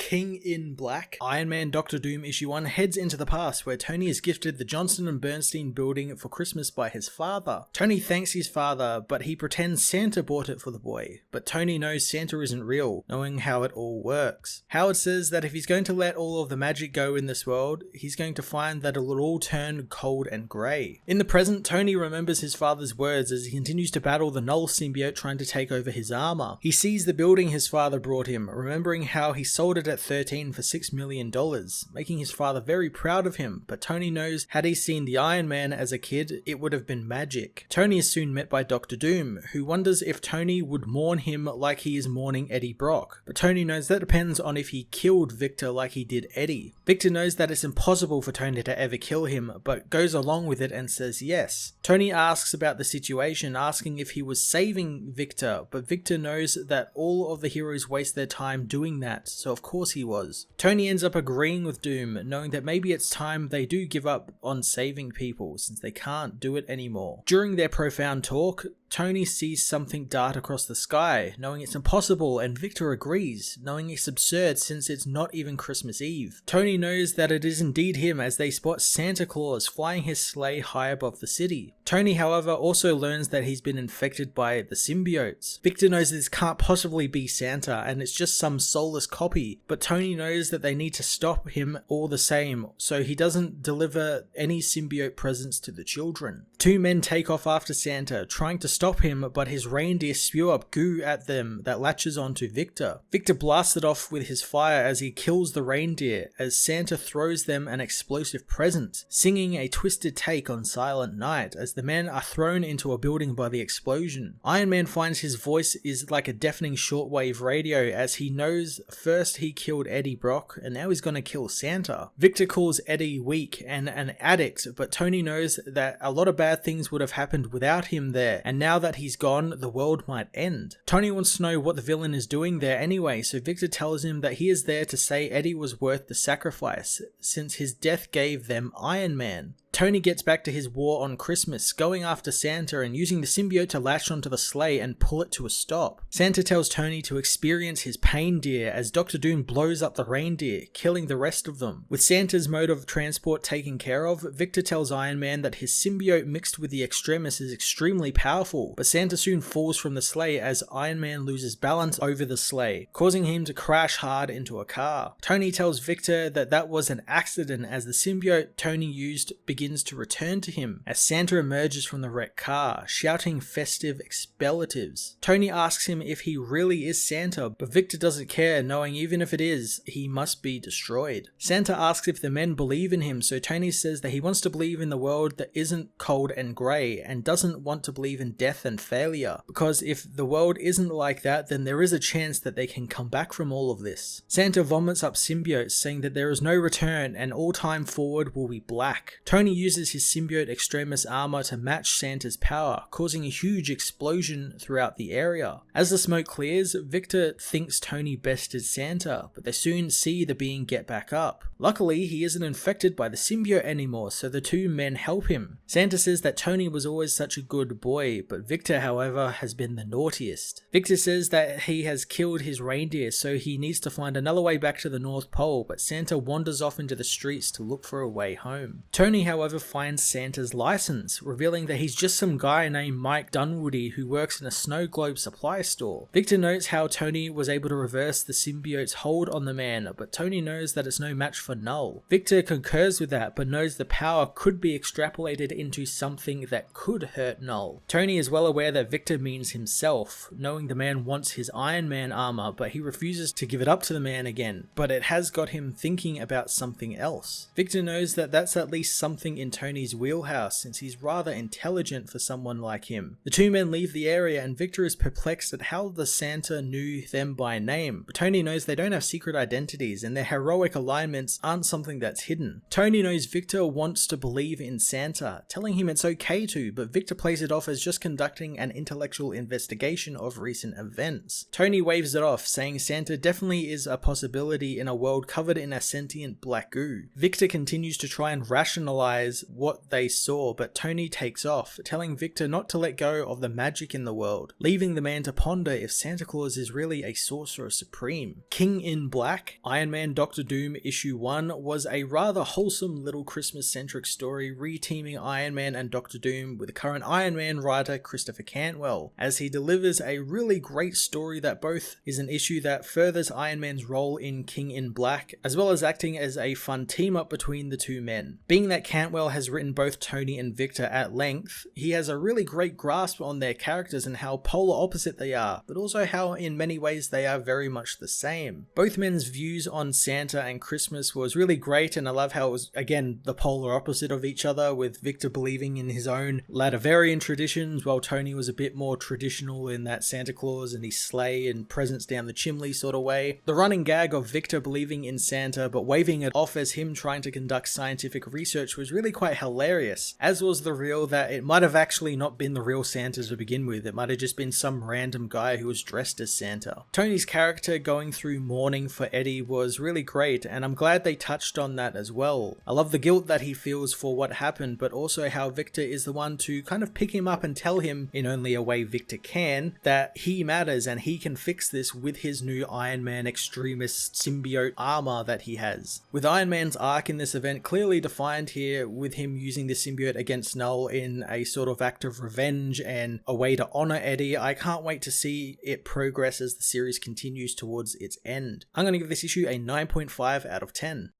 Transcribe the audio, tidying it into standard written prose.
King in Black, Iron Man Dr. Doom issue 1 heads into the past where Tony is gifted the Johnston and Bernstein building for Christmas by his father. Tony thanks his father, but he pretends Santa bought it for the boy. But Tony knows Santa isn't real, knowing how it all works. Howard says that if he's going to let all of the magic go in this world, he's going to find that it will all turn cold and grey. In the present, Tony remembers his father's words as he continues to battle the Knull symbiote trying to take over his armor. He sees the building his father brought him, remembering how he sold it at 13 for $6 million, making his father very proud of him, but Tony knows had he seen the Iron Man as a kid, it would have been magic. Tony is soon met by Dr. Doom, who wonders if Tony would mourn him like he is mourning Eddie Brock, but Tony knows that depends on if he killed Victor like he did Eddie. Victor knows that it's impossible for Tony to ever kill him, but goes along with it and says yes. Tony asks about the situation, asking if he was saving Victor, but Victor knows that all of the heroes waste their time doing that, so of course he was. Tony ends up agreeing with Doom, knowing that maybe it's time they do give up on saving people, since they can't do it anymore. During their profound talk, Tony sees something dart across the sky, knowing it's impossible, and Victor agrees, knowing it's absurd since it's not even Christmas Eve. Tony knows that it is indeed him as they spot Santa Claus flying his sleigh high above the city. Tony, however, also learns that he's been infected by the symbiotes. Victor knows this can't possibly be Santa and it's just some soulless copy, but Tony knows that they need to stop him all the same, so he doesn't deliver any symbiote presents to the children. Two men take off after Santa, trying to stop him, but his reindeer spew up goo at them that latches onto Victor. Victor blasts it off with his fire as he kills the reindeer, as Santa throws them an explosive present, singing a twisted take on Silent Night as the men are thrown into a building by the explosion. Iron Man finds his voice is like a deafening shortwave radio as he knows first he killed Eddie Brock and now he's gonna kill Santa. Victor calls Eddie weak and an addict, but Tony knows that a lot of bad things would have happened without him there, and now that he's gone, the world might end. Tony wants to know what the villain is doing there anyway, so Victor tells him that he is there to say Eddie was worth the sacrifice, since his death gave them Iron Man. Tony gets back to his war on Christmas, going after Santa and using the symbiote to latch onto the sleigh and pull it to a stop. Santa tells Tony to experience his pain, dear, as Dr. Doom blows up the reindeer, killing the rest of them. With Santa's mode of transport taken care of, Victor tells Iron Man that his symbiote mixed with the Extremis is extremely powerful, but Santa soon falls from the sleigh as Iron Man loses balance over the sleigh, causing him to crash hard into a car. Tony tells Victor that that was an accident as the symbiote Tony used begins to return to him as Santa emerges from the wrecked car, shouting festive expletives. Tony asks him if he really is Santa, but Victor doesn't care, knowing even if it is, he must be destroyed. Santa asks if the men believe in him, so Tony says that he wants to believe in the world that isn't cold and grey, and doesn't want to believe in death and failure, because if the world isn't like that, then there is a chance that they can come back from all of this. Santa vomits up symbiotes, saying that there is no return and all time forward will be black. Tony uses his symbiote Extremis armor to match Santa's power, causing a huge explosion throughout the area. As the smoke clears, Victor thinks Tony bested Santa, but they soon see the being get back up. Luckily, he isn't infected by the symbiote anymore, so the two men help him. Santa says that Tony was always such a good boy, but Victor, however, has been the naughtiest. Victor says that he has killed his reindeer, so he needs to find another way back to the North Pole, but Santa wanders off into the streets to look for a way home. Tony, however, finds Santa's license, revealing that he's just some guy named Mike Dunwoody who works in a snow globe supply store. Victor notes how Tony was able to reverse the symbiote's hold on the man, but Tony knows that it's no match for Knull. Victor concurs with that, but knows the power could be extrapolated into something that could hurt Knull. Tony is well aware that Victor means himself, knowing the man wants his Iron Man armor, but he refuses to give it up to the man again, but it has got him thinking about something else. Victor knows that that's at least something in Tony's wheelhouse, since he's rather intelligent for someone like him. The two men leave the area and Victor is perplexed at how the Santa knew them by name, but Tony knows they don't have secret identities and their heroic alignments aren't something that's hidden. Tony knows Victor wants to believe in Santa, telling him it's okay to, but Victor plays it off as just conducting an intellectual investigation of recent events. Tony waves it off, saying Santa definitely is a possibility in a world covered in a sentient black goo. Victor continues to try and rationalize realize what they saw, but Tony takes off, telling Victor not to let go of the magic in the world, leaving the man to ponder if Santa Claus is really a sorcerer supreme. King in Black, Iron Man Doctor Doom issue 1 was a rather wholesome little Christmas-centric story re-teaming Iron Man and Doctor Doom with current Iron Man writer Christopher Cantwell, as he delivers a really great story that both is an issue that furthers Iron Man's role in King in Black, as well as acting as a fun team-up between the two men. Being that Cantwell has written both Tony and Victor at length, he has a really great grasp on their characters and how polar opposite they are, but also how in many ways they are very much the same. Both men's views on Santa and Christmas was really great, and I love how it was, again, the polar opposite of each other, with Victor believing in his own Ladaverian traditions, while Tony was a bit more traditional in that Santa Claus and his sleigh and presents down the chimney sort of way. The running gag of Victor believing in Santa but waving it off as him trying to conduct scientific research was really quite hilarious, as was the reveal that it might have actually not been the real Santa to begin with. It might have just been some random guy who was dressed as Santa. Tony's character going through mourning for Eddie was really great, and I'm glad they touched on that as well. I love the guilt that he feels for what happened, but also how Victor is the one to kind of pick him up and tell him, in only a way Victor can, that he matters and he can fix this with his new Iron Man extremist symbiote armor that he has. With Iron Man's arc in this event clearly defined here, with him using the symbiote against Knull in a sort of act of revenge and a way to honor Eddie, I can't wait to see it progress as the series continues towards its end. I'm going to give this issue a 9.5 out of 10.